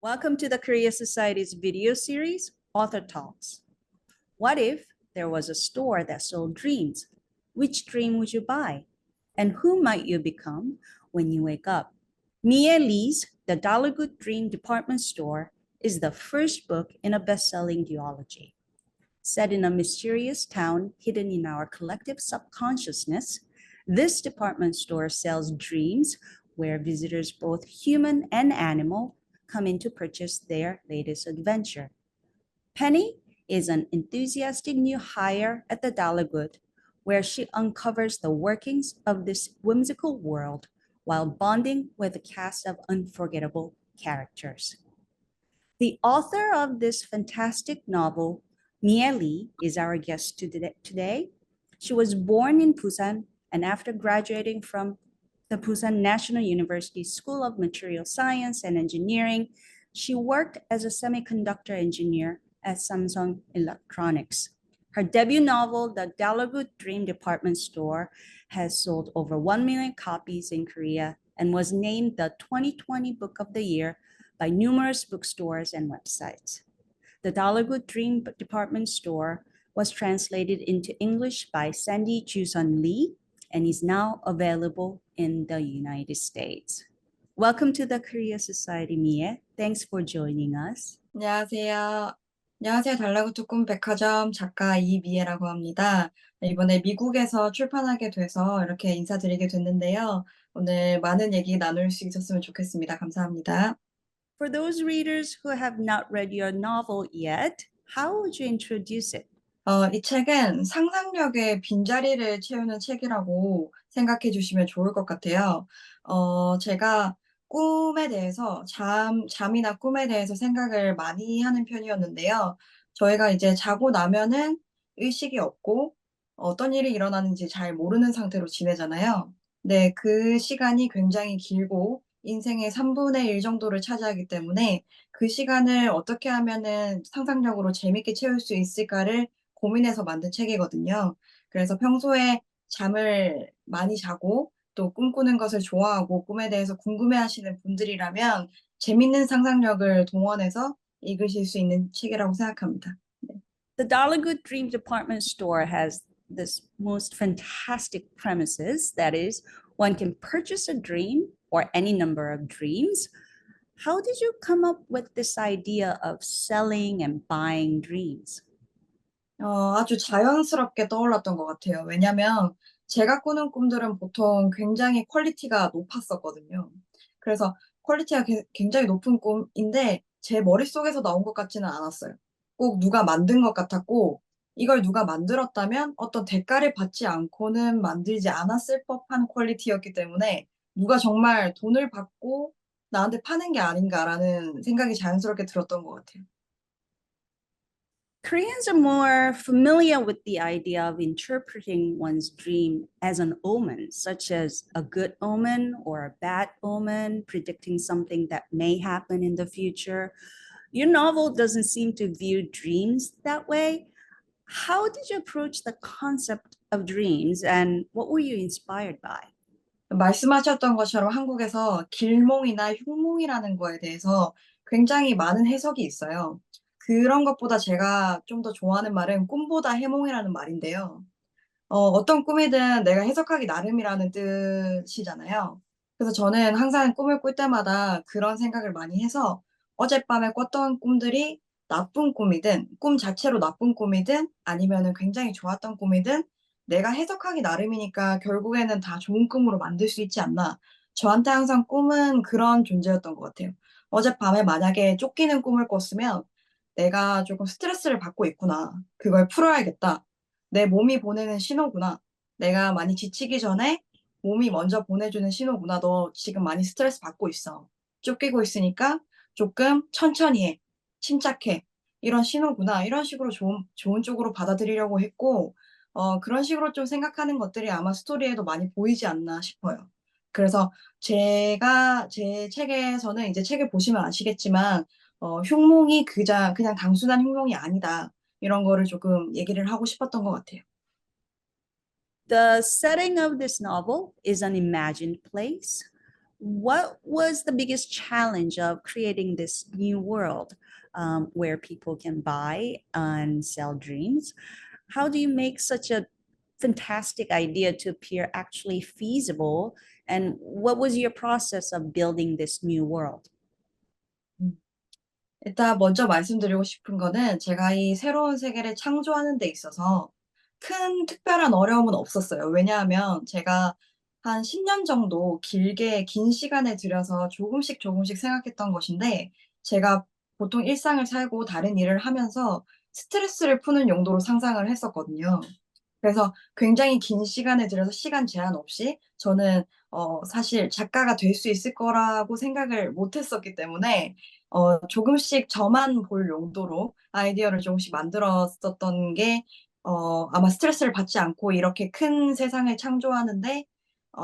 Welcome to the Korea Society's video series, Author Talks. What if there was a store that sold dreams? Which dream would you buy? And who might you become when you wake up? Mie Lee's The Dollar Good Dream Department Store is the first book in a best-selling duology. Set in a mysterious town hidden in our collective subconsciousness, this department store sells dreams where visitors, both human and animal, come in to purchase their latest adventure. Penny is an enthusiastic new hire at the Dollar Good, where she uncovers the workings of this whimsical world while bonding with a cast of unforgettable characters. The author of this fantastic novel, Mie Lee, is our guest today. She was born in Busan, and after graduating from the Busan National University School of Material Science and Engineering, she worked as a semiconductor engineer at Samsung Electronics. Her debut novel, The Dollar Good Dream Department Store, has sold over 1 million copies in Korea and was named the 2020 Book of the Year by numerous bookstores and websites. The Dollar Good Dream Department Store was translated into English by Sandy Jusun Lee and is now available in the United States. Welcome to the Korea Society, Mie. Thanks for joining us. 안녕하세요. 안녕하세요. 달라구트 꿈 백화점 작가 이미애라고 합니다. 이번에 미국에서 출판하게 돼서 이렇게 인사드리게 됐는데요. 오늘 많은 얘기 나눌 수 있었으면 좋겠습니다. 감사합니다. For those readers who have not read your novel yet, how would you introduce it? 이 책은 상상력의 빈자리를 채우는 책이라고 생각해 주시면 좋을 것 같아요. 제가 꿈에 대해서 잠이나 꿈에 대해서 생각을 많이 하는 편이었는데요. 저희가 이제 자고 나면은 의식이 없고 어떤 일이 일어나는지 잘 모르는 상태로 지내잖아요. 네, 그 시간이 굉장히 길고 인생의 3분의 1 정도를 차지하기 때문에 그 시간을 어떻게 하면은 상상력으로 재밌게 채울 수 있을까를 고민해서 만든 책이거든요. 그래서 평소에 잠을 많이 자고 또 꿈꾸는 것을 좋아하고 꿈에 대해서 궁금해하시는 분들이라면 재밌는 상상력을 동원해서 읽으실 수 있는 책이라고 생각합니다. 네. The Dollar Good Dream Department Store has this most fantastic premises. That is, one can purchase a dream or any number of dreams. How did you come up with this idea of selling and buying dreams? 아주 자연스럽게 떠올랐던 것 같아요. 왜냐면 제가 꾸는 꿈들은 보통 굉장히 퀄리티가 높았었거든요. 그래서 퀄리티가 굉장히 높은 꿈인데 제 머릿속에서 나온 것 같지는 않았어요. 꼭 누가 만든 것 같았고 이걸 누가 만들었다면 어떤 대가를 받지 않고는 만들지 않았을 법한 퀄리티였기 때문에 '누가 정말 돈을 받고 나한테 파는 게 아닌가.'라는 생각이 자연스럽게 들었던 것 같아요. Koreans are more familiar with the idea of interpreting one's dream as an omen, such as a good omen or a bad omen, predicting something that may happen in the future. Your novel doesn't seem to view dreams that way. How did you approach the concept of dreams and what were you inspired by? 말씀하셨던 것처럼 한국에서 길몽이나 흉몽이라는 거에 대해서 굉장히 많은 해석이 있어요. 그런 것보다 제가 좀 더 좋아하는 말은 꿈보다 해몽이라는 말인데요. 어떤 꿈이든 내가 해석하기 나름이라는 뜻이잖아요. 그래서 저는 항상 꿈을 꿀 때마다 그런 생각을 많이 해서 어젯밤에 꿨던 꿈들이 나쁜 꿈이든 꿈 자체로 나쁜 꿈이든 아니면은 굉장히 좋았던 꿈이든 '내가 해석하기 나름이니까 결국에는 다 좋은 꿈으로 만들 수 있지 않나.' 저한테 항상 꿈은 그런 존재였던 것 같아요. 어젯밤에 만약에 쫓기는 꿈을 꿨으면 '내가 조금 스트레스를 받고 있구나. 그걸 풀어야겠다. 내 몸이 보내는 신호구나. 내가 많이 지치기 전에 몸이 먼저 보내주는 신호구나. 너 지금 많이 스트레스 받고 있어. 쫓기고 있으니까 조금 천천히 해. 침착해. 이런 신호구나.' 이런 식으로 좋은 쪽으로 받아들이려고 했고 그런 식으로 좀 생각하는 것들이 아마 스토리에도 많이 보이지 않나 싶어요. 그래서 제가 제 책에서는 이제 책을 보시면 아시겠지만 흉몽이 그냥 단순한 흉몽이 아니다. 이런 거를 조금 얘기를 하고 싶었던 것 같아요. The setting of this novel is an imagined place what was the biggest challenge of creating this new world where people can buy and sell dreams? How do you make such a fantastic idea to appear actually feasible? And what was your process of building this new world? 음. 일단 먼저 말씀드리고 싶은 거는 제가 이 새로운 세계를 창조하는 데 있어서 큰 특별한 어려움은 없었어요. 왜냐하면 제가 한 10년 정도 길게 긴 시간을 들여서 조금씩 조금씩 생각했던 것인데 제가 보통 일상을 살고 다른 일을 하면서 스트레스를 푸는 용도로 상상을 했었거든요. 그래서 굉장히 긴 시간을 들여서 시간 제한 없이 저는 사실 작가가 될 수 있을 거라고 생각을 못 했었기 때문에 조금씩 저만 볼 용도로 아이디어를 조금씩 만들었었던 게 아마 스트레스를 받지 않고 이렇게 큰 세상을 창조하는 데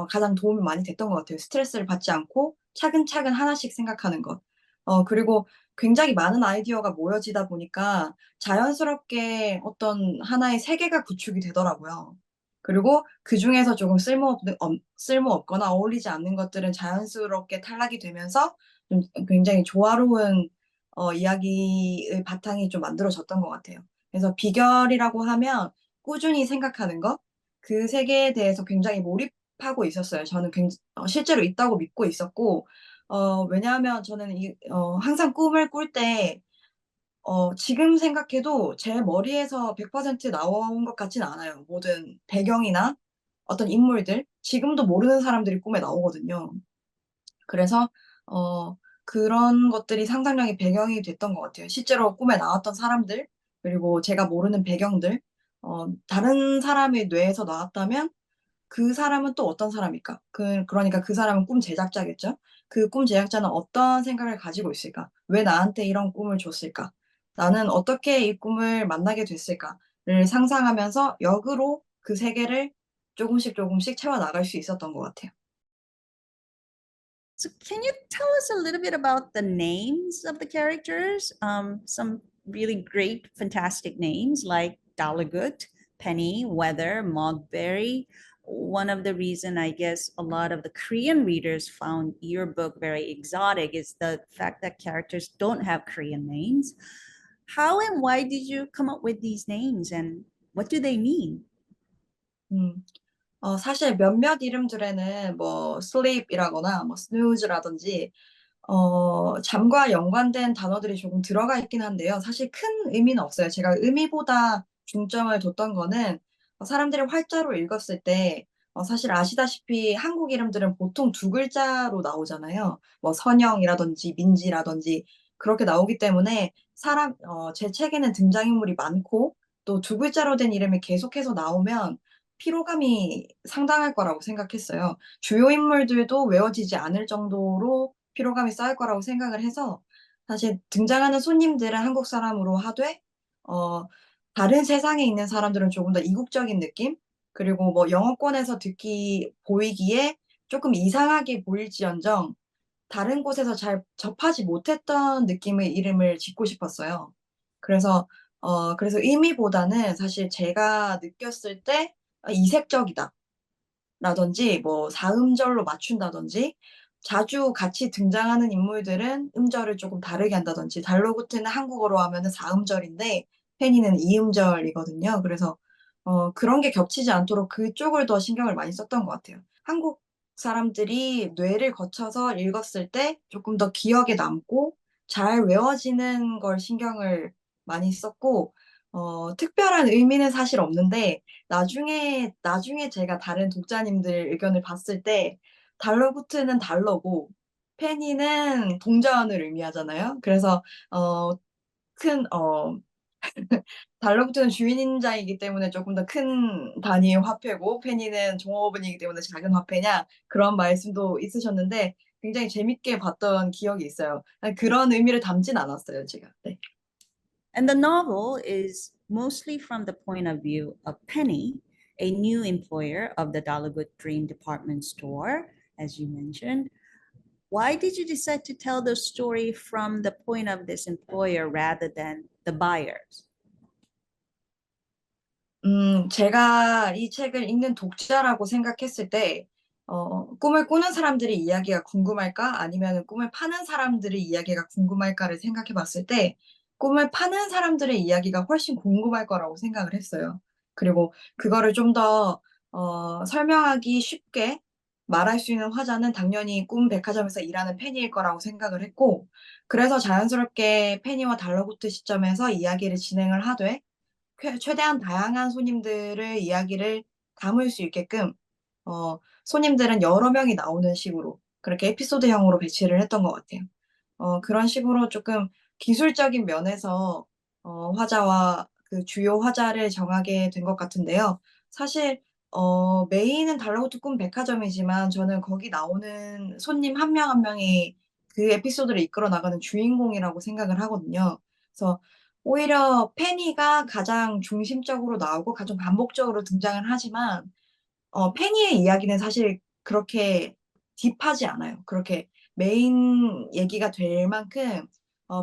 가장 도움이 많이 됐던 것 같아요. 스트레스를 받지 않고 차근차근 하나씩 생각하는 것. 그리고 굉장히 많은 아이디어가 모여지다 보니까 자연스럽게 어떤 하나의 세계가 구축이 되더라고요. 그리고 그중에서 조금 쓸모없거나 어울리지 않는 것들은 자연스럽게 탈락이 되면서 좀 굉장히 조화로운 이야기의 바탕이 좀 만들어졌던 것 같아요. 그래서 비결이라고 하면 꾸준히 생각하는 것, 그 세계에 대해서 굉장히 몰입하고 있었어요. 저는 실제로 있다고 믿고 있었고 왜냐하면 저는 항상 꿈을 꿀 때 지금 생각해도 제 머리에서 100% 나온 것 같진 않아요. 모든 배경이나 어떤 인물들, 지금도 모르는 사람들이 꿈에 나오거든요. 그래서 어 그런 것들이 상상력의 배경이 됐던 것 같아요. 실제로 꿈에 나왔던 사람들, 그리고 제가 모르는 배경들, 다른 사람의 뇌에서 나왔다면 그 사람은 또 어떤 사람일까? 그러니까 그 사람은 꿈 제작자겠죠. 그 꿈 제작자는 어떤 생각을 가지고 있을까? 왜 나한테 이런 꿈을 줬을까? 나는 어떻게 이 꿈을 만나게 됐을까?를 상상하면서 역으로 그 세계를 조금씩 조금씩 채워 나갈 수 있었던 것 같아요. So can you tell us a little bit about the names of the characters? Some really great, fantastic names like Dalagut, Penny, Weather, Mogberry. One of the reason I guess a lot of the Korean readers found your book very exotic is the fact that characters don't have Korean names. How and why did you come up with these names and what do they mean? 음. 사실 몇몇 이름들에는 뭐 sleep이라거나 뭐 snooze라든지 잠과 연관된 단어들이 조금 들어가 있긴 한데요. 사실 큰 의미는 없어요. 제가 의미보다 중점을 뒀던 거는 사람들이 활자로 읽었을 때 사실 아시다시피 한국 이름들은 보통 두 글자로 나오잖아요. 뭐 선영이라든지 민지라든지 그렇게 나오기 때문에 제 책에는 등장인물이 많고 또 두 글자로 된 이름이 계속해서 나오면 피로감이 상당할 거라고 생각했어요. 주요 인물들도 외워지지 않을 정도로 피로감이 쌓일 거라고 생각을 해서 사실 등장하는 손님들은 한국 사람으로 하되 어 다른 세상에 있는 사람들은 조금 더 이국적인 느낌, 그리고 뭐 영어권에서 듣기 보이기에 쪼끔 이상하게 보일지언정 다른 곳에서 잘 접하지 못했던 느낌의 이름을 짓고 싶었어요. 그래서 의미보다는 사실 제가 느꼈을 때 '이색적이다.' 라든지 뭐 사음절로 맞춘다든지 자주 같이 등장하는 인물들은 음절을 쪼금 다르게 한다든지 달러구트는 한국어로 하면은 사음절인데 페니는 이음절이거든요. 그래서 그런 게 겹치지 않도록 그쪽을 더 신경을 많이 썼던 것 같아요. 한국 사람들이 뇌를 거쳐서 읽었을 때 쪼끔 더 기억에 남고 잘 외워지는 걸 신경을 많이 썼고 특별한 의미는 사실 없는데 나중에 제가 다른 독자님들 의견을 봤을 때 달러구트는 달러고 페니는 동전을 의미하잖아요. 그래서 어 큰 달러구트는 주인자이기 때문에 쪼끔 더 큰 단위의 화폐고 페니는 종업원이기 때문에 작은 화폐냐 그런 말씀도 있으셨는데 굉장히 재밌게 봤던 기억이 있어요. 그런 의미를 담진 않았어요, 제가. 네. And the novel is mostly from the point of view of Penny, a new employer of the Dalagut Dream Department Store, as you mentioned. Why did you decide to tell the story from the point of this employer rather than the buyers? 제가 이 책을 읽는 독자라고 생각했을 때 꿈을 꾸는 사람들의 이야기가 궁금할까? 아니면은 꿈을 파는 사람들의 이야기가 궁금할까를 생각해 봤을 때 꿈을 파는 사람들의 이야기가 훨씬 궁금할 거라고 생각을 했어요. 그리고 그거를 좀 더 설명하기 쉽게 말할 수 있는 화자는 당연히 꿈 백화점에서 일하는 페니일 거라고 생각을 했고, 그래서 자연스럽게 페니와 달러구트 시점에서 이야기를 진행을 하되 최대한 다양한 손님들의 이야기를 담을 수 있게끔 손님들은 여러 명이 나오는 식으로 그렇게 에피소드형으로 배치를 했던 것 같아요. 그런 식으로 쪼끔 기술적인 면에서 화자와 그 주요 화자를 정하게 된 것 같은데요. 사실 메인은 달러구트 꿈 백화점이지만 저는 거기 나오는 손님 한 명 한 명이 그 에피소드를 이끌어 나가는 주인공이라고 생각을 하거든요. 그래서 오히려 페니가 가장 중심적으로 나오고 가장 반복적으로 등장을 하지만 페니의 이야기는 사실 그렇게 딥하지 않아요. 그렇게 메인 얘기가 될 만큼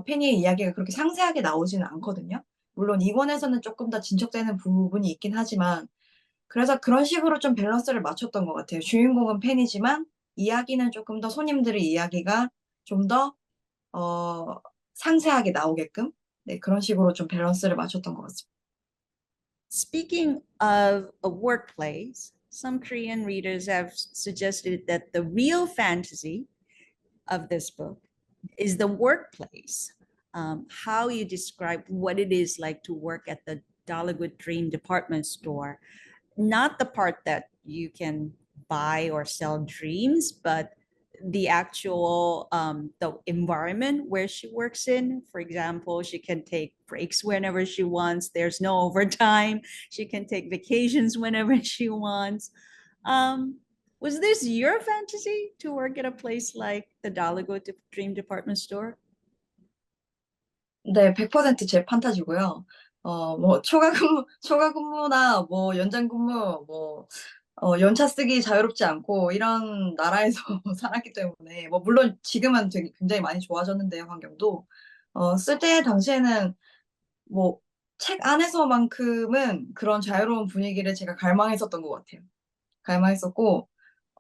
페니의 이야기가 그렇게 상세하게 나오지는 않거든요. 물론 이권에서는 쪼끔 더 진척되는 부분이 있긴 하지만, 그래서 그런 식으로 좀 밸런스를 맞췄던 것 같아요. 주인공은 페니지만 이야기는 쪼끔 더 손님들의 이야기가 좀 더 상세하게 나오게끔, 네, 그런 식으로 좀 밸런스를 맞췄던 것 같습니다. Speaking of a workplace, some Korean readers have suggested that the real fantasy of this book is the workplace. How you describe what it is like to work at the Dollywood Dream department store, not the part that you can buy or sell dreams, but the actual the environment where she works in. For example, she can take breaks whenever she wants. There's no overtime. She can take vacations whenever she wants. Um, was this your fantasy to work at a place like the Dalago Dream Department Store? 네. 100% 제 판타지고요. 뭐 초과 근무나 뭐 연장 근무, 뭐 연차 쓰기 자유롭지 않고 이런 나라에서 살았기 때문에, 뭐 물론 지금은 되게 굉장히 많이 좋아졌는데요, 환경도. 쓸 때 당시에는 뭐 책 안에서만큼은 그런 자유로운 분위기를 제가 갈망했었던 것 같아요. 갈망했었고,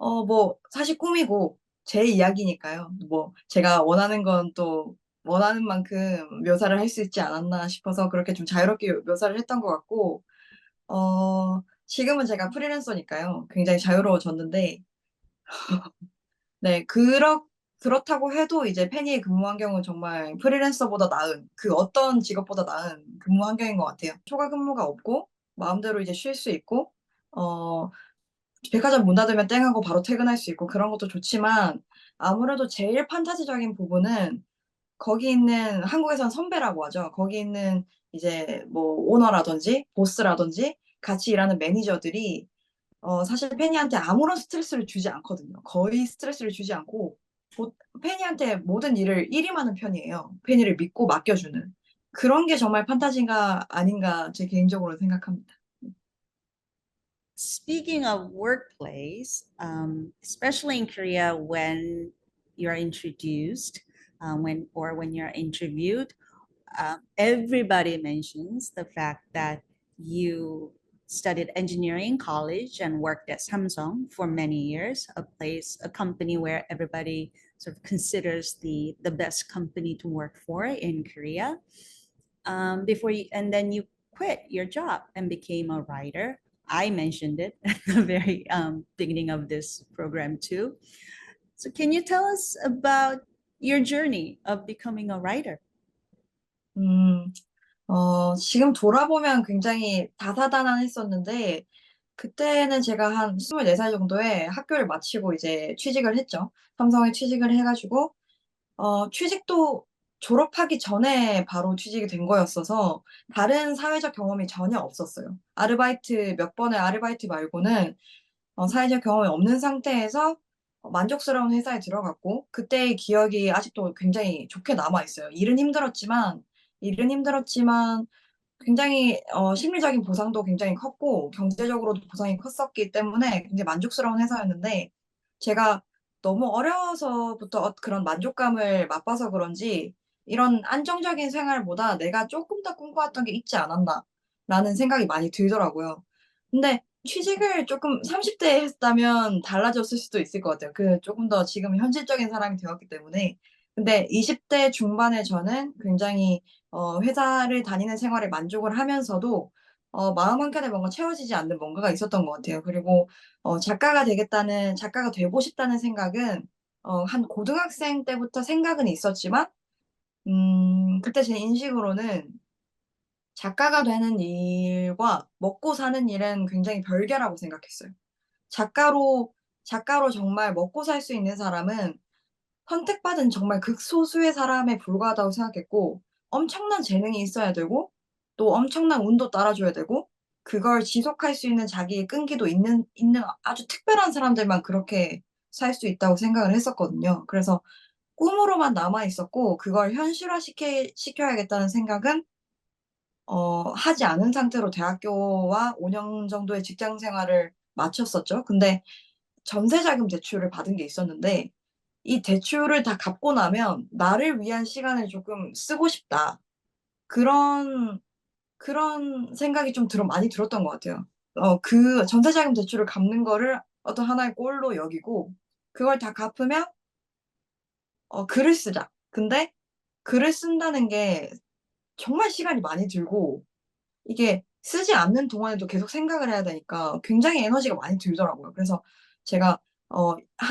뭐 사실 꿈이고 제 이야기니까요. 뭐 제가 원하는 건 또 원하는 만큼 묘사를 할 수 있지 않았나 싶어서 그렇게 좀 자유롭게 묘사를 했던 것 같고, 지금은 제가 프리랜서니까요. 굉장히 자유로워졌는데, 네, 그렇다고 해도 이제 페니의 근무 환경은 정말 프리랜서보다 나은, 그 어떤 직업보다 나은 근무 환경인 것 같아요. 초과 근무가 없고 마음대로 이제 쉴 수 있고, 어 백화점 문 닫으면 땡 하고 바로 퇴근할 수 있고 그런 것도 좋지만, 아무래도 제일 판타지적인 부분은 거기 있는, 한국에서는 선배라고 하죠. 거기 있는 이제 뭐 오너라든지 보스라든지 같이 일하는 매니저들이 사실 페니한테 아무런 스트레스를 주지 않거든요. 거의 스트레스를 주지 않고 보 페니한테 모든 일을 일임하는 편이에요. 페니를 믿고 맡겨주는. 그런 게 정말 판타지가 아닌가 제 개인적으로는 생각합니다. Speaking of workplace, especially in Korea, when you're introduced, when you're interviewed, everybody mentions the fact that you studied engineering in college and worked at Samsung for many years, a company where everybody sort of considers the best company to work for in Korea. And then you quit your job and became a writer. I mentioned it at the very beginning of this program too. So can you tell us about your journey of becoming a writer? 음. 지금 돌아보면 굉장히 다사다난했었는데, 그때는 제가 한 24살 정도에 학교를 마치고 이제 취직을 했죠. 삼성에 취직을 해 가지고 취직도 졸업하기 전에 바로 취직이 된 거였어서 다른 사회적 경험이 전혀 없었어요. 아르바이트 몇 번의 아르바이트 말고는 사회적 경험이 없는 상태에서 만족스러운 회사에 들어갔고, 그때의 기억이 아직도 굉장히 좋게 남아 있어요. 일은 힘들었지만 굉장히 심리적인 보상도 굉장히 컸고 경제적으로도 보상이 컸었기 때문에 굉장히 만족스러운 회사였는데, 제가 너무 어려서부터 그런 만족감을 맛봐서 그런지 '이런 안정적인 생활보다 내가 쪼끔 더 꿈꿔왔던 게 있지 않았나.'라는 생각이 많이 들더라고요. 근데 취직을 조금 30대에 했다면 달라졌을 수도 있을 것 같아요. 그 조금 더 지금 현실적인 사람이 되었기 때문에. 근데 20대 중반에 저는 굉장히 회사를 다니는 생활에 만족을 하면서도 마음 한켠에 뭔가 채워지지 않는 뭔가가 있었던 것 같아요. 그리고 작가가 되고 싶다는 생각은 한 고등학생 때부터 생각은 있었지만 그때 제 인식으로는 작가가 되는 일과 먹고 사는 일은 굉장히 별개라고 생각했어요. 작가로 작가로 정말 먹고 살 수 있는 사람은 선택받은 정말 극소수의 사람에 불과하다고 생각했고, 엄청난 재능이 있어야 되고 또 엄청난 운도 따라줘야 되고 그걸 지속할 수 있는 자기의 끈기도 있는 아주 특별한 사람들만 그렇게 살 수 있다고 생각을 했었거든요. 그래서 꿈으로만 남아 있었고 그걸 시켜야겠다는 생각은 하지 않은 상태로 대학교와 5년 정도의 직장 생활을 마쳤었죠. 근데 전세자금 대출을 받은 게 있었는데 이 대출을 다 갚고 나면 '나를 위한 시간을 조금 쓰고 싶다.' 그런 생각이 좀 많이 들었던 것 같아요. 그 전세자금 대출을 갚는 거를 어떤 하나의 골로 여기고 그걸 다 갚으면 '글을 쓰자.' 근데 글을 쓴다는 게 정말 시간이 많이 들고 이게 쓰지 않는 동안에도 계속 생각을 해야 되니까 굉장히 에너지가 많이 들더라고요. 그래서 제가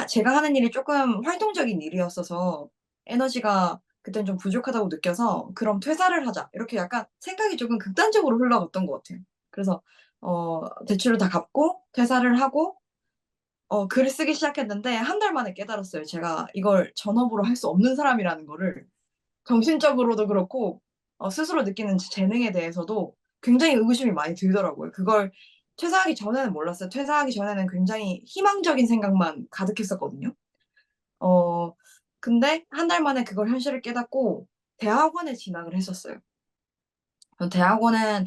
제가 하는 일이 쪼끔 활동적인 일이었어서 에너지가 그땐 좀 부족하다고 느껴서 '그럼 퇴사를 하자.' 이렇게 약간 생각이 조금 극단적으로 흘러갔던 것 같아요. 그래서 대출을 다 갚고 퇴사를 하고 글을 쓰기 시작했는데 한 달 만에 깨달았어요. 제가 이걸 전업으로 할 수 없는 사람이라는 거를. 정신적으로도 그렇고 스스로 느끼는 재능에 대해서도 굉장히 의구심이 많이 들더라고요. 그걸 퇴사하기 전에는 몰랐어요. 퇴사하기 전에는 굉장히 희망적인 생각만 가득했었거든요. 어 근데 한 달 만에 그걸 현실을 깨닫고 대학원에 진학을 했었어요. 대학원은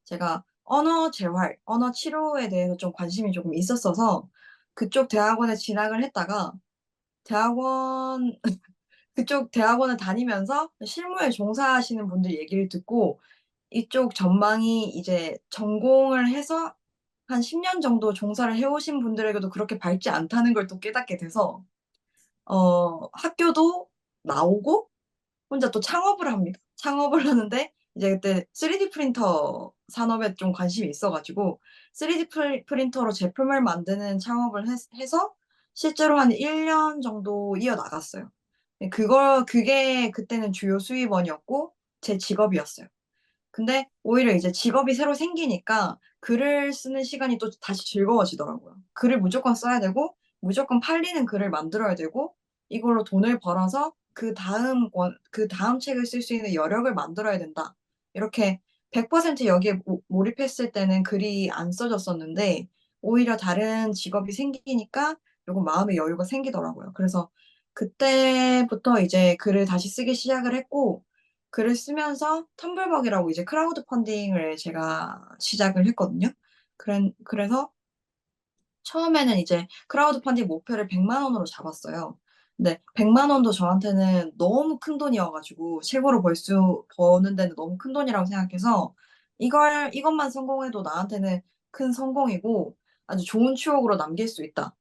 제가 언어 재활, 언어 치료에 대해서 좀 관심이 조금 있었어서 그쪽 대학원에 진학을 했다가 대학원 그쪽 대학원을 다니면서 실무에 종사하시는 분들 얘기를 듣고 이쪽 전망이 이제 전공을 해서 한 10년 정도 종사를 해 오신 분들에게도 그렇게 밝지 않다는 걸 또 깨닫게 돼서 학교도 나오고 혼자 또 창업을 합니다. 창업을 하는데 이제 그때 3D 프린터 산업에 좀 관심이 있어 가지고 3D 프린터로 제품을 만드는 창업을 해서 실제로 한 1년 정도 이어나갔어요. 네, 그게 그때는 주요 수입원이었고 제 직업이었어요. 근데 오히려 이제 직업이 새로 생기니까 글을 쓰는 시간이 또 다시 즐거워지더라고요. 글을 무조건 써야 되고 무조건 팔리는 글을 만들어야 되고 이걸로 돈을 벌어서 그다음 책을 쓸 수 있는 여력을 만들어야 된다. 이렇게 100% 여기에 몰입했을 때는 글이 안 써졌었는데 오히려 다른 직업이 생기니까 조금 마음의 여유가 생기더라고요. 그래서 그때부터 이제 글을 다시 쓰기 시작을 했고 글을 쓰면서 텀블벅이라고 이제 크라우드 펀딩을 제가 시작을 했거든요. 그래서 처음에는 이제 크라우드 펀딩 목표를 1 0 0 원으로 잡았어요. 근데 1 0 0 원도 저한테는 너무 큰돈이어 가지고 최고로 버는 데는 너무 큰돈이라고 생각해서 이것만 성공해도 나한테는 큰 성공이고 아주 좋은 추억으로 남길 수 있다.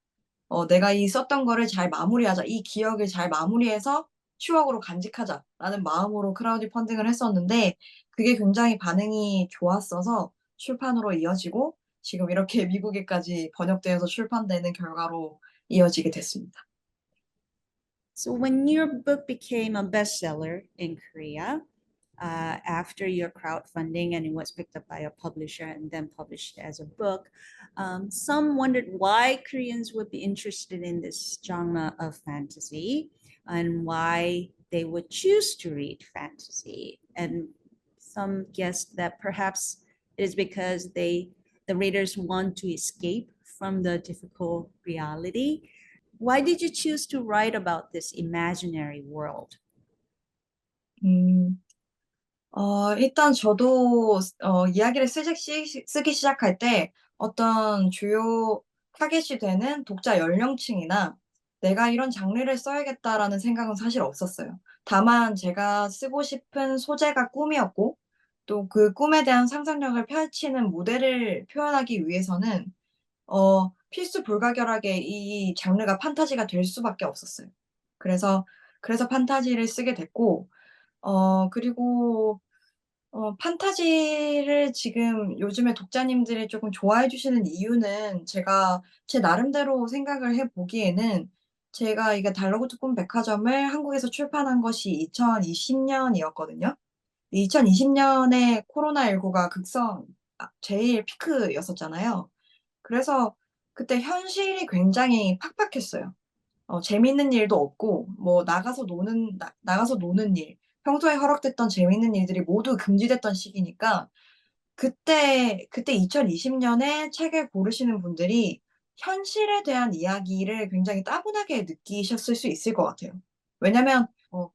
'내가 이 썼던 거를 잘 마무리하자. 이 기억을 잘 마무리해서 추억으로 간직하자.'라는 마음으로 크라우드 펀딩을 했었는데 그게 굉장히 반응이 좋았어서 출판으로 이어지고 지금 이렇게 미국에까지 번역되어서 출판되는 결과로 이어지게 됐습니다. So when your book became a bestseller in Korea, after your crowdfunding and it was picked up by a publisher and then published as a book, some wondered why Koreans would be interested in this genre of fantasy and why they would choose to read fantasy. And some guessed that perhaps it is because the readers want to escape from the difficult reality. Why did you choose to write about this imaginary world? 음. 일단 저도 이야기를 쓰기 시작할 때 어떤 주요 타겟이 되는 독자 연령층이나 '내가 이런 장르를 써야겠다.'라는 생각은 사실 없었어요. 다만 제가 쓰고 싶은 소재가 꿈이었고 또 그 꿈에 대한 상상력을 펼치는 무대를 표현하기 위해서는 필수 불가결하게 이 장르가 판타지가 될 수밖에 없었어요. 그래서 판타지를 쓰게 됐고 그리고 판타지를 지금 요즘에 독자님들이 쪼끔 좋아해 주시는 이유는 제가 제 나름대로 생각을 해 보기에는 제가 이게 달러구트 꿈백화점을 한국에서 출판한 것이 2020 년이었거든요. 2020 년에 코로나19가 제일 피크였었잖아요. 그래서 그때 현실이 굉장히 팍팍했어요. 재밌는 일도 없고 뭐 나가서 노는 일, 평소에 허락됐던 재밌는 일들이 모두 금지됐던 시기니까 그때 2020 년에 책을 고르시는 분들이 현실에 대한 이야기를 굉장히 따분하게 느끼셨을 수 있을 것 같아요. 왜냐면 뭐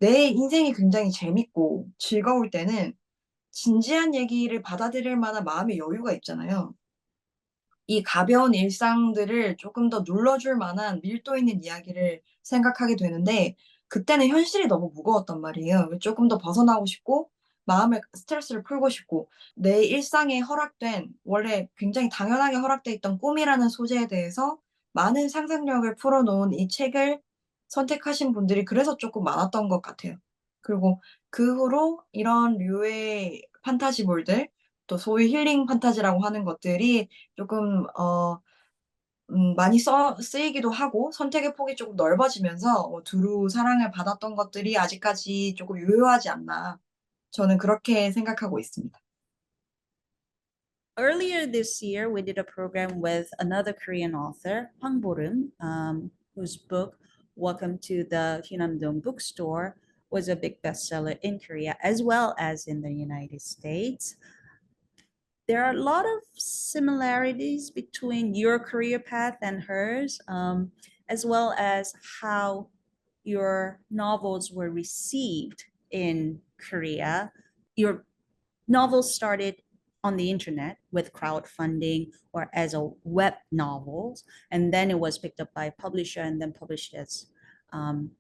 내 인생이 굉장히 재밌고 즐거울 때는 진지한 얘기를 받아들일 만한 마음의 여유가 있잖아요. 이 가벼운 일상들을 조금 더 눌러줄 만한 밀도 있는 이야기를 생각하게 되는데 그때는 현실이 너무 무거웠단 말이에요. 조금 더 벗어나고 싶고 마음의 스트레스를 풀고 싶고 내 일상에 허락된 원래 굉장히 당연하게 허락돼 있던 꿈이라는 소재에 대해서 많은 상상력을 풀어 놓은 이 책을 선택하신 분들이 그래서 쪼끔 많았던 것 같아요. 그리고 그 후로 이런 류의 판타지물들 또 소위 힐링 판타지라고 하는 것들이 쪼끔 많이 쓰이기도 하고 선택의 폭이 쪼금 넓어지면서 두루 사랑을 받았던 것들이 아직까지 쪼금 유효하지 않나 저는 그렇게 생각하고 있습니다. Earlier this year, we did a program with another Korean author, Hwang Borum, whose book, Welcome to the Hyunamdong Bookstore, was a big bestseller in Korea as well as in the United States. There are a lot of similarities between your career path and hers, as well as how your novels were received in Korea. Your novels started on the internet with crowdfunding or as a web novels, and then it was picked up by a publisher and then published as um,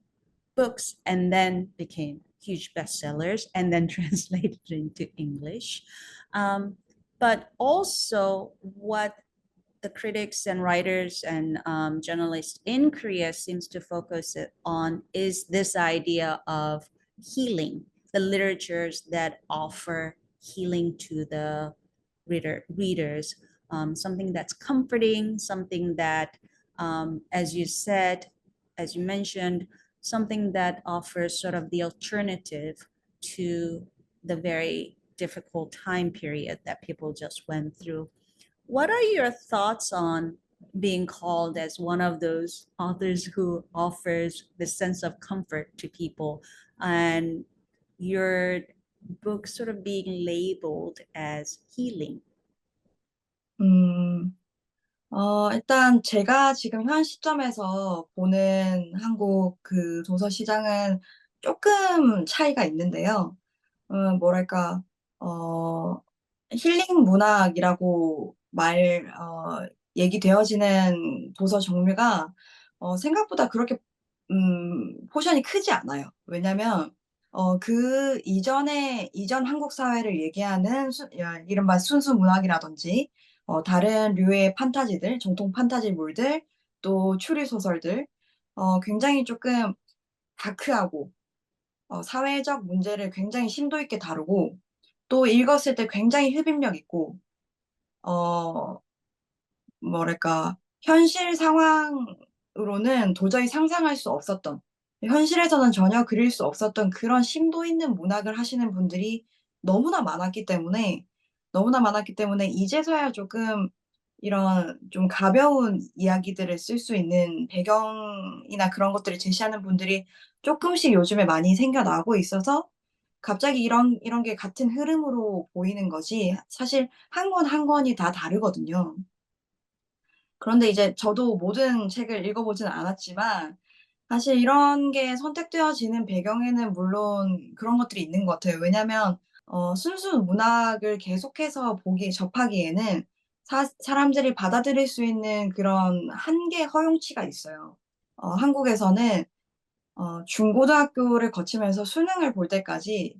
books, and then became huge bestsellers, and then translated into English. But also, what the critics and writers and journalists in Korea seems to focus on is this idea of healing, the literatures that offer healing to the readers, something that's comforting, something that, as you said, as you mentioned, something that offers sort of the alternative to the very difficult time period that people just went through. What are your thoughts on being called as one of those authors who offers the sense of comfort to people, and your book sort of being labeled as healing? 음. 일단 제가 지금 현 시점에서 보는 한국 그 도서 시장은 쪼끔 차이가 있는데요. 뭐랄까 어 힐링 문학이라고 얘기되어지는 도서 종류가 생각보다 그렇게 포션이 크지 않아요. 왜냐면 그 이전 한국 사회를 얘기하는 이른바 순수 문학이라든지 다른 류의 판타지들, 정통 판타지물들 또 추리 소설들 굉장히 쪼끔 다크하고 사회적 문제를 굉장히 심도 있게 다루고 또 읽었을 때 굉장히 흡입력 있고 어 뭐랄까 현실 상황으로는 도저히 상상할 수 없었던 현실에서는 전혀 그릴 수 없었던 그런 심도 있는 문학을 하시는 분들이 너무나 많았기 때문에 이제서야 조금 이런 좀 가벼운 이야기들을 쓸 수 있는 배경이나 그런 것들을 제시하는 분들이 쪼끔씩 요즘에 많이 생겨나고 있어서 갑자기 이런 게 같은 흐름으로 보이는 거지 사실 한 권 한 권이 다 다르거든요. 그런데 이제 저도 모든 책을 읽어 보진 않았지만 사실 이런 게 선택되어지는 배경에는 물론 그런 것들이 있는 것 같아요. 왜냐면 순수 문학을 계속해서 접하기에는 사람들이 받아들일 수 있는 그런 한계 허용치가 있어요. 한국에서는 중고등학교를 거치면서 수능을 볼 때까지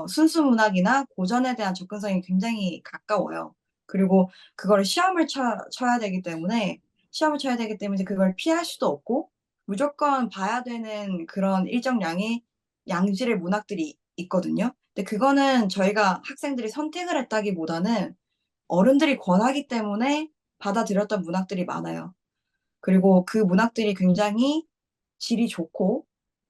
순수 문학이나 고전에 대한 접근성이 굉장히 가까워요. 그리고 그거를 시험을 쳐야 되기 때문에 그걸 피할 수도 없고 무조건 봐야 되는 그런 일정량의 양질의 문학들이 있거든요. 근데 그거는 저희가 학생들이 선택을 했다기보다는 어른들이 권하기 때문에 받아들였던 문학들이 많아요. 그리고 그 문학들이 굉장히 질이 좋고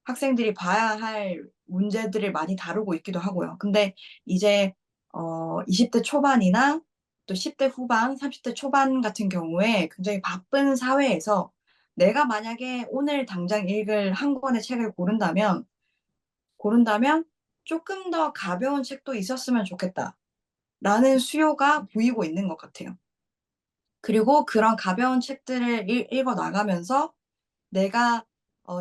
학생들이 봐야 할 문제들을 많이 다루고 있기도 하고요. 근데 이제 20대 초반이나 또 10대 후반, 30대 초반 같은 경우에 굉장히 바쁜 사회에서 내가 만약에 오늘 당장 읽을 한 권의 책을 고른다면 조금 더 가벼운 책도 있었으면 좋겠다라는 수요가 보이고 있는 것 같아요. 그리고 그런 가벼운 책들을 읽어 나가면서 내가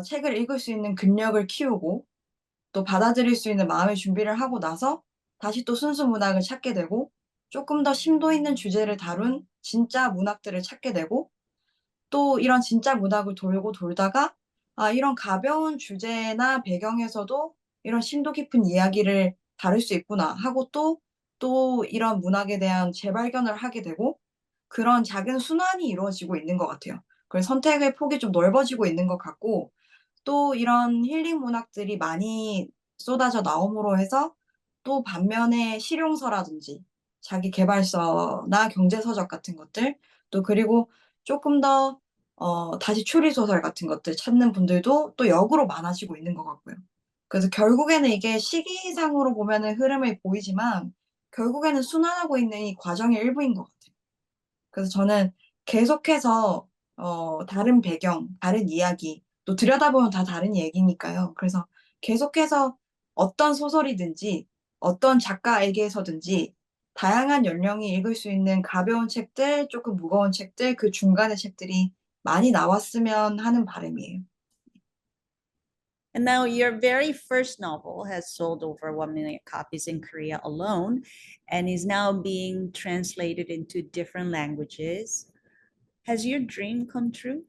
책을 읽을 수 있는 근력을 키우고 또 받아들일 수 있는 마음의 준비를 하고 나서 다시 또 순수 문학을 찾게 되고 조금 더 심도 있는 주제를 다룬 진짜 문학들을 찾게 되고 또 이런 진짜 문학을 돌고 돌다가 아, 이런 가벼운 주제나 배경에서도 이런 심도 깊은 이야기를 다룰 수 있구나 하고 또 이런 문학에 대한 재발견을 하게 되고 그런 작은 순환이 이루어지고 있는 것 같아요. 그래서 선택의 폭이 좀 넓어지고 있는 것 같고 또 이런 힐링 문학들이 많이 쏟아져 나옴으로 해서 또 반면에 실용서라든지 자기 계발서나 경제서적 같은 것들 또 그리고 조금 더 다시 추리소설 같은 것들 찾는 분들도 또 역으로 많아지고 있는 것 같고요. 그래서 결국에는 이게 시기상으로 보면은 흐름이 보이지만 결국에는 순환하고 있는 이 과정의 일부인 것 같아요. 그래서 저는 계속해서 다른 배경, 다른 이야기, 또 들여다보면 다 다른 얘기니까요. 그래서 계속해서 어떤 소설이든지 어떤 작가에게서든지 다양한 연령이 읽을 수 있는 가벼운 책들, 조금 무거운 책들, 그 중간의 책들이 많이 나왔으면 하는 바람이에요. And now your very first novel has sold over 1 million copies in Korea alone and is now being translated into different languages. Has your dream come true?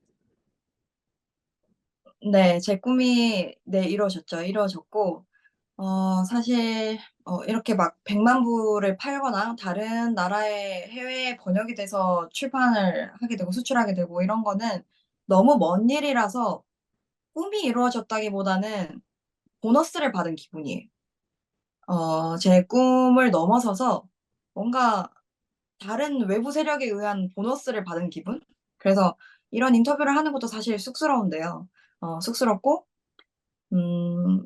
네, 제 꿈이 네, 이루어졌고, 사실, 이렇게 막 100만 부를 팔거나 다른 나라의 해외에 번역이 돼서 출판을 하게 되고 수출하게 되고 이런 거는 너무 먼 일이라서 꿈이 이루어졌다기보다는 보너스를 받은 기분이에요. 제 꿈을 넘어서서 뭔가 다른 외부 세력에 의한 보너스를 받은 기분? 그래서 이런 인터뷰를 하는 것도 사실 쑥스러운데요. 쑥스럽고, 음,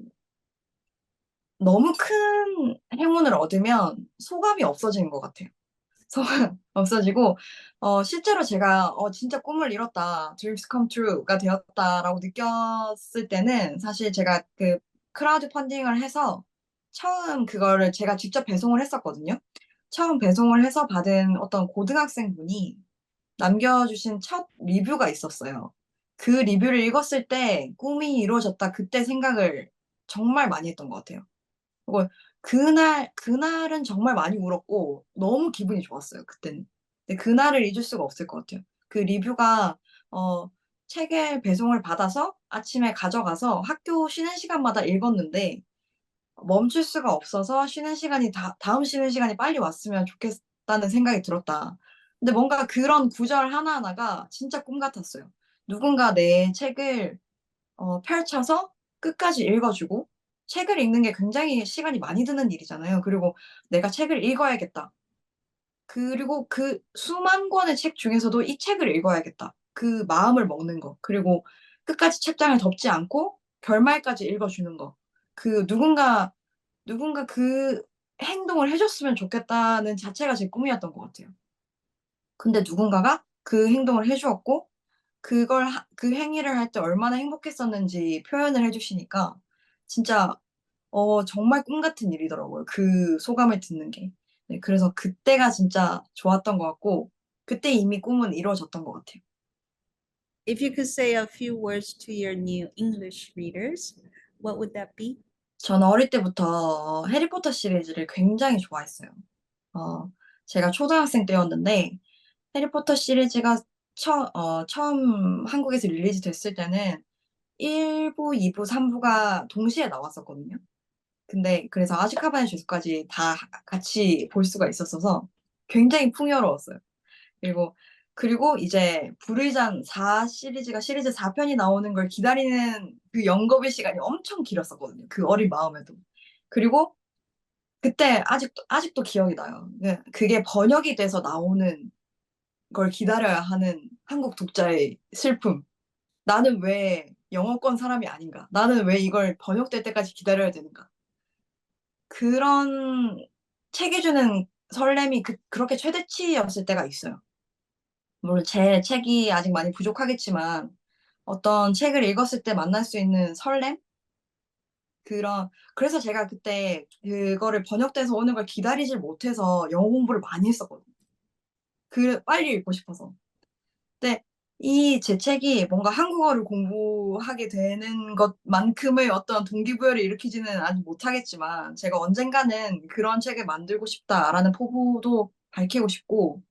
너무 큰 행운을 얻으면 소감이 없어지는 것 같아요. 소감 없어지고, 실제로 제가, 진짜 꿈을 이뤘다, dreams come true가 되었다라고 느꼈을 때는 사실 제가 그 크라우드 펀딩을 해서 처음 그거를 제가 직접 배송을 했었거든요. 처음 배송을 해서 받은 어떤 고등학생 분이 남겨주신 첫 리뷰가 있었어요. 그 리뷰를 읽었을 때 꿈이 이루어졌다, 그때 생각을 정말 많이 했던 것 같아요. 그리고 그날은 정말 많이 울었고 너무 기분이 좋았어요, 그때는. 근데 그날을 잊을 수가 없을 것 같아요. 그 리뷰가 어 책의 배송을 받아서 아침에 가져가서 학교 쉬는 시간마다 읽었는데 멈출 수가 없어서 쉬는 시간이 다음 쉬는 시간이 빨리 왔으면 좋겠다는 생각이 들었다. 근데 뭔가 그런 구절 하나하나가 진짜 꿈 같았어요. 누군가 내 책을 펼쳐서 끝까지 읽어주고 책을 읽는 게 굉장히 시간이 많이 드는 일이잖아요. 그리고 '내가 책을 읽어야겠다.' 그리고 그 수만 권의 책 중에서도 '이 책을 읽어야겠다.' 그 마음을 먹는 거. 그리고 끝까지 책장을 덮지 않고 결말까지 읽어주는 거. 그 누군가 그 행동을 해 줬으면 좋겠다는 자체가 제 꿈이었던 것 같아요. 근데 누군가가 그 행동을 해 주었고 그 행위를 할 때 얼마나 행복했었는지 표현을 해 주시니까 진짜 정말 꿈 같은 일이더라고요, 그 소감을 듣는 게. 네, 그래서 그때가 진짜 좋았던 것 같고 그때 이미 꿈은 이루어졌던 것 같아요. If you could say a few words to your new English readers, what would that be? 저는 어릴 때부터 해리포터 시리즈를 굉장히 좋아했어요. 어 제가 초등학생 때였는데 해리포터 시리즈가 처음 한국에서 릴리즈 됐을 때는 1 부, 2 부, 3 부가 동시에 나왔었거든요. 근데 그래서 아즈카반의 죄수까지 다 같이 볼 수가 있었어서 굉장히 풍요로웠어요. 그리고 이제 불의 잔 4 시리즈가 시리즈 4편이 나오는 걸 기다리는 그 영겁의 시간이 엄청 길었었거든요. 그 어린 마음에도. 그리고 그때 아직도 기억이 나요. 그게 번역이 돼서 나오는 걸 기다려야 하는 한국 독자의 슬픔. '나는 왜 영어권 사람이 아닌가? 나는 왜 이걸 번역될 때까지 기다려야 되는가?' 그런 책이 주는 설렘이 그렇게 최대치였을 때가 있어요. 물론 제 책이 아직 많이 부족하겠지만 어떤 책을 읽었을 때 만날 수 있는 설렘? 그래서 제가 그때 그거를 번역돼서 오는 걸 기다리질 못해서 영어 공부를 많이 했었거든요. 빨리 읽고 싶어서. 근데 이 제 책이 뭔가 한국어를 공부하게 되는 것만큼의 어떤 동기부여를 일으키지는 아직 못하겠지만 제가 언젠가는 '그런 책을 만들고 싶다.'라는 포부도 밝히고 싶고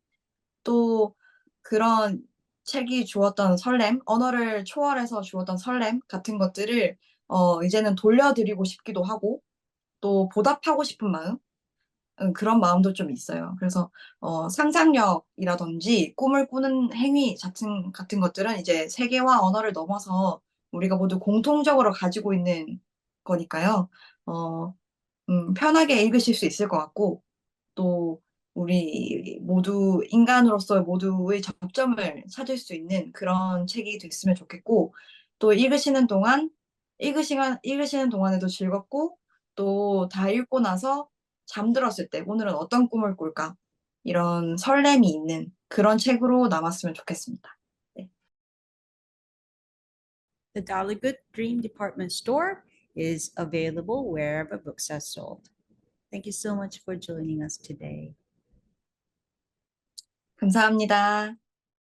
또 그런 책이 주었던 설렘, 언어를 초월해서 주었던 설렘 같은 것들을 이제는 돌려드리고 싶기도 하고 또 보답하고 싶은 마음 그런 마음도 좀 있어요. 그래서 상상력이라든지 꿈을 꾸는 행위 같은 것들은 이제 세계와 언어를 넘어서 우리가 모두 공통적으로 가지고 있는 거니까요. 어 편하게 읽으실 수 있을 것 같고 또 우리 모두 인간으로서 모두의 접점을 찾을 수 있는 그런 책이 됐으면 좋겠고 또 읽으시는 동안에도 즐겁고 또 다 읽고 나서 잠들었을 때 '오늘은 어떤 꿈을 꿀까?' 이런 설렘이 있는 그런 책으로 남았으면 좋겠습니다. 네. The Dollygood Dream Department Store is available wherever books are sold. Thank you so much for joining us today. 감사합니다.